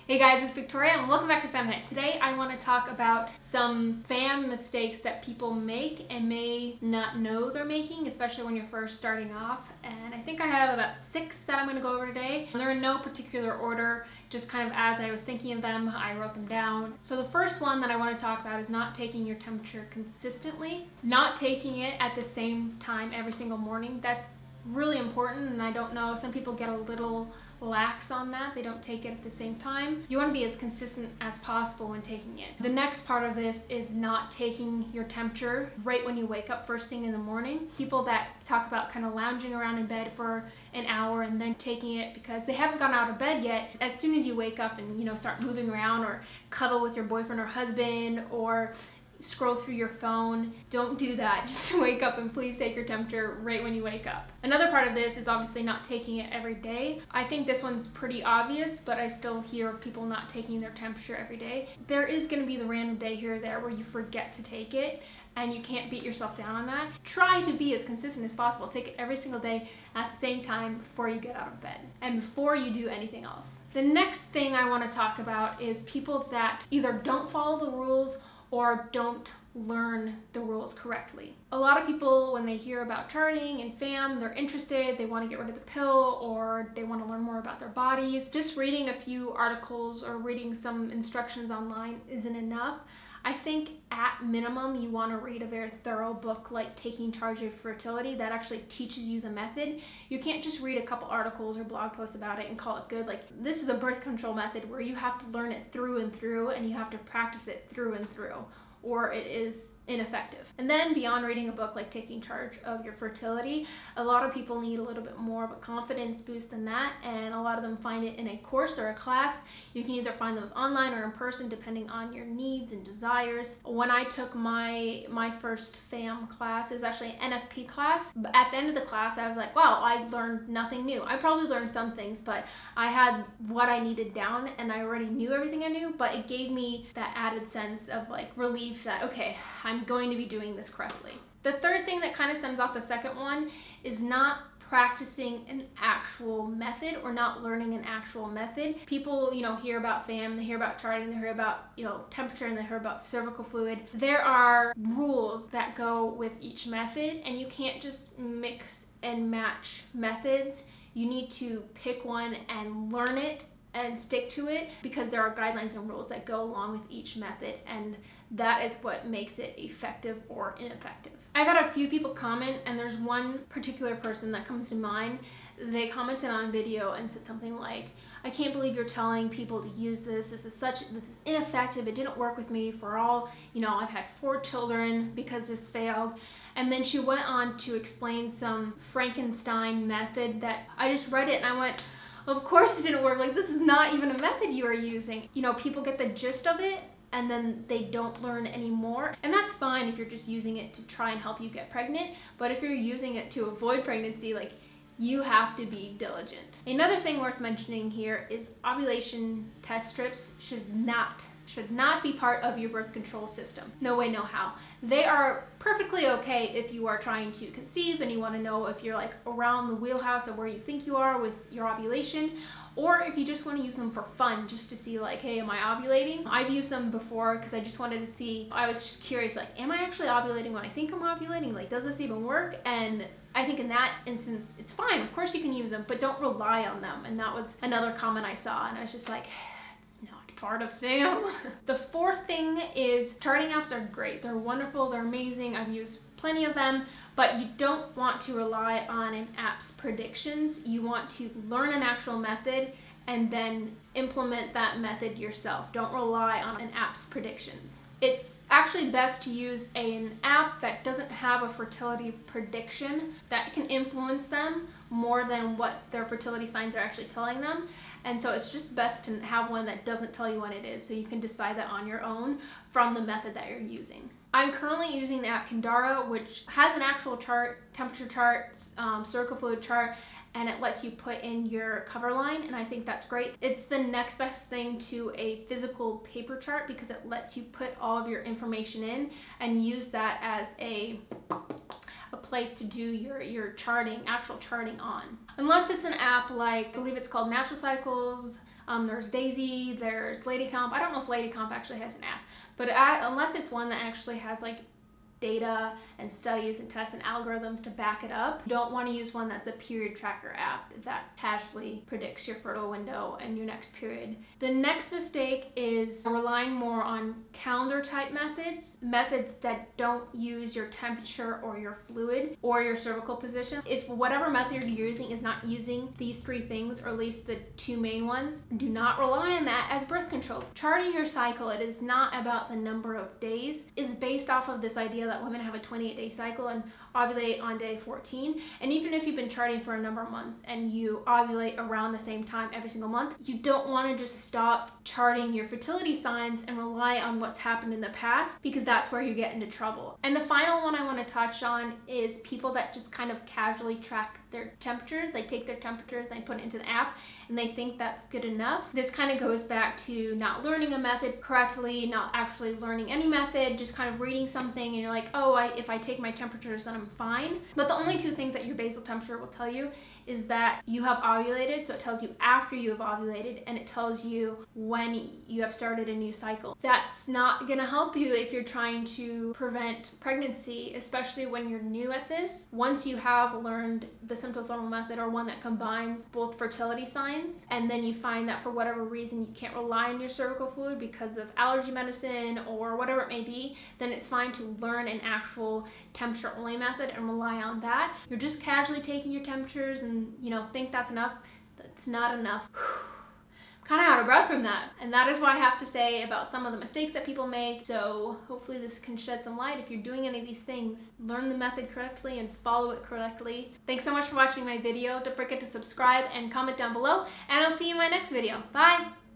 Hey guys, it's Victoria and welcome back to FemHit. Today I want to talk about some fam mistakes that people make and may not know they're making, especially when you're first starting off. And I think I have about 6 that I'm going to go over today. They're in no particular order, just kind of as I was thinking of them, I wrote them down. So the first one that I want to talk about is not taking your temperature consistently. Not taking it at the same time every single morning. That's really important, and I don't know, some people get a little lax on that. They don't take it at the same time. You want to be as consistent as possible when taking it. The next part of this is not taking your temperature right when you wake up first thing in the morning. People that talk about kind of lounging around in bed for an hour and then taking it because they haven't gone out of bed yet. As soon as you wake up and start moving around or cuddle with your boyfriend or husband or scroll through your phone, don't do that. Just wake up and please take your temperature right when you wake up. Another part of this is obviously not taking it every day. I think this one's pretty obvious, but I still hear of people not taking their temperature every day. There is going to be the random day here or there where you forget to take it, and you can't beat yourself down on that. Try to be as consistent as possible. Take it every single day at the same time before you get out of bed and before you do anything else. The next thing I want to talk about is people that either don't follow the rules or don't learn the rules correctly. A lot of people, when they hear about charting and FAM, they're interested, they want to get rid of the pill, or they want to learn more about their bodies. Just reading a few articles or reading some instructions online isn't enough. I think at minimum you want to read a very thorough book like Taking Charge of Fertility that actually teaches you the method. You can't just read a couple articles or blog posts about it and call it good. Like, this is a birth control method where you have to learn it through and through, and you have to practice it through and through, or it is ineffective. And then beyond reading a book like Taking Charge of Your Fertility, a lot of people need a little bit more of a confidence boost than that, and a lot of them find it in a course or a class. You can either find those online or in person depending on your needs and desires. When I took my first FAM class, it was actually an NFP class, but at the end of the class I was like, wow, I learned nothing new. I probably learned some things, but I had what I needed down and I already knew everything I knew, but it gave me that added sense of like relief that, okay, I'm going to be doing this correctly. The third thing that kind of sums off the second one is not practicing an actual method or not learning an actual method. People, hear about FAM, they hear about charting, they hear about, temperature, and they hear about cervical fluid. There are rules that go with each method, and you can't just mix and match methods. You need to pick one and learn it and stick to it, because there are guidelines and rules that go along with each method, and that is what makes it effective or ineffective. I've had a few people comment, and there's one particular person that comes to mind. They commented on a video and said something like, I can't believe you're telling people to use this. This is ineffective. It didn't work with me for all, I've had 4 children because this failed. And then she went on to explain some Frankenstein method that I just read it and I went, of course it didn't work. Like, this is not even a method you are using. People get the gist of it and then they don't learn anymore. And that's fine if you're just using it to try and help you get pregnant. But if you're using it to avoid pregnancy, you have to be diligent. Another thing worth mentioning here is ovulation test strips should not be part of your birth control system. No way, no how. They are perfectly okay if you are trying to conceive and you want to know if you're around the wheelhouse of where you think you are with your ovulation, or if you just want to use them for fun, just to see hey, am I ovulating? I've used them before because I just wanted to see, I was just curious, am I actually ovulating when I think I'm ovulating? Does this even work? And I think in that instance, it's fine. Of course you can use them, but don't rely on them. And that was another comment I saw, and I was just like, it's not part of FAM. The fourth thing is charting apps are great. They're wonderful, they're amazing. I've used plenty of them, but you don't want to rely on an app's predictions. You want to learn an actual method and then implement that method yourself. Don't rely on an app's predictions. It's actually best to use an app that doesn't have a fertility prediction that can influence them more than what their fertility signs are actually telling them. And so it's just best to have one that doesn't tell you when it is, so you can decide that on your own from the method that you're using. I'm currently using the app Kindara, which has an actual chart, temperature chart, cervical fluid chart, and it lets you put in your cover line, and I think that's great. It's the next best thing to a physical paper chart because it lets you put all of your information in and use that as a place to do your charting, actual charting on. Unless it's an app like, I believe it's called Natural Cycles, There's Daisy, there's Ladycomp. I don't know if Ladycomp actually has an app, but unless it's one that actually has like data and studies and tests and algorithms to back it up, you don't want to use one that's a period tracker app that casually predicts your fertile window and your next period. The next mistake is relying more on calendar type methods that don't use your temperature or your fluid or your cervical position. If whatever method you're using is not using these three things, or at least the two main ones, do not rely on that as birth control. Charting your cycle, it is not about the number of days, is based off of this idea that women have a 28-day cycle and ovulate on day 14. And even if you've been charting for a number of months and you ovulate around the same time every single month, you don't want to just stop charting your fertility signs and rely on what's happened in the past, because that's where you get into trouble. And the final one I want to touch on is people that just kind of casually track their temperatures. They take their temperatures and they put it into the app and they think that's good enough. This kind of goes back to not learning a method correctly, not actually learning any method, just kind of reading something and you're like, oh, if I take my temperatures then I'm fine. But the only two things that your basal temperature will tell you is that you have ovulated, so it tells you after you have ovulated, and it tells you when you have started a new cycle. That's not gonna help you if you're trying to prevent pregnancy, especially when you're new at this. Once you have learned the sympto-thermal method, or one that combines both fertility signs, and then you find that for whatever reason you can't rely on your cervical fluid because of allergy medicine or whatever it may be, then it's fine to learn an actual temperature only method and rely on that. You're just casually taking your temperatures and think that's enough. That's not enough. I'm kind of out of breath from that. And that is what I have to say about some of the mistakes that people make. So hopefully this can shed some light. If you're doing any of these things, learn the method correctly and follow it correctly. Thanks so much for watching my video. Don't forget to subscribe and comment down below, and I'll see you in my next video. Bye!